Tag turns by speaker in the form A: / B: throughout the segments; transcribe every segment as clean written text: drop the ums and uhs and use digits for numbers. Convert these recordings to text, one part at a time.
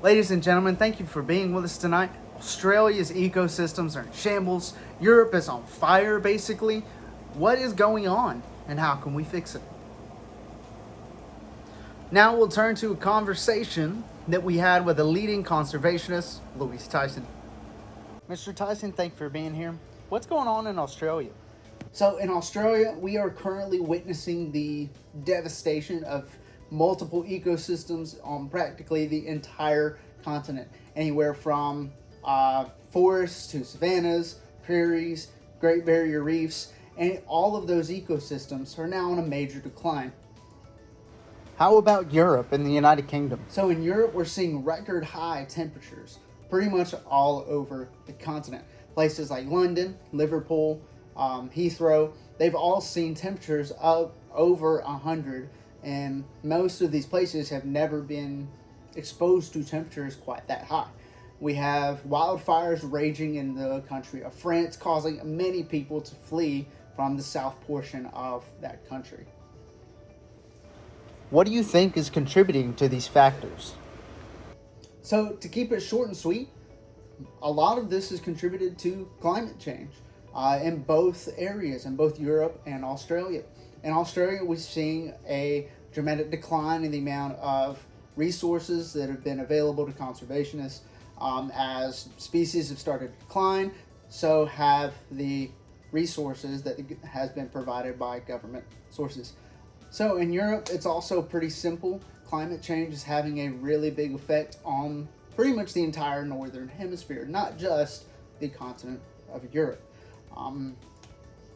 A: Ladies and gentlemen, thank you for being with us tonight. Australia's ecosystems are in shambles. Europe is on fire, basically. What is going on, and how can we fix it? Now we'll turn to a conversation that we had with a leading conservationist, Louise Tyson. Mr. Tyson, thank you for being here. What's going on in Australia? So in Australia, we are currently witnessing the devastation of multiple ecosystems on practically the entire continent. Anywhere from forests to savannas, prairies, Great Barrier Reefs, and all of those ecosystems are now on a major decline. How about Europe and the United Kingdom? So in Europe, we're seeing record high temperatures pretty much all over the continent. Places like London, Liverpool, Heathrow, they've all seen temperatures of over 100, and most of these places have never been exposed to temperatures quite that high. We have wildfires raging in the country of France, causing many people to flee from the south portion of that country. What do you think is contributing to these factors? So to keep it short and sweet, a lot of this is contributed to climate change in both areas, in both Europe and Australia. In Australia, we're seeing a dramatic decline in the amount of resources that have been available to conservationists. As species have started to decline, so have the resources that has been provided by government sources. So in Europe, it's also pretty simple. Climate change is having a really big effect on pretty much the entire northern hemisphere, not just the continent of Europe.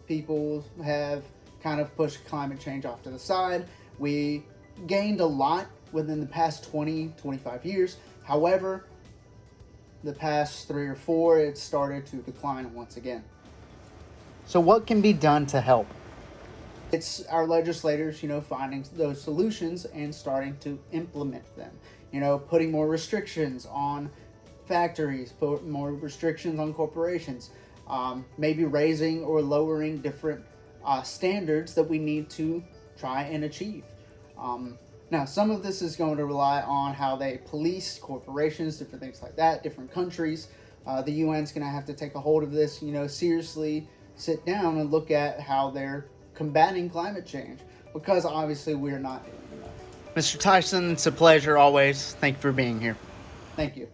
A: People have kind of pushed climate change off to the side. We gained a lot within the past 20-25 years. However, the past 3 or 4, it started to decline once again. So what can be done to help? It's our legislators, finding those solutions and starting to implement them. Putting more restrictions on factories, put more restrictions on corporations, maybe raising or lowering different standards that we need to try and achieve. Now, some of this is going to rely on how they police corporations, different things like that, different countries. The UN's going to have to take a hold of this, seriously sit down and look at how they're combating climate change, because obviously we're not doing enough. Mr. Tyson, it's a pleasure always. Thank you for being here. Thank you.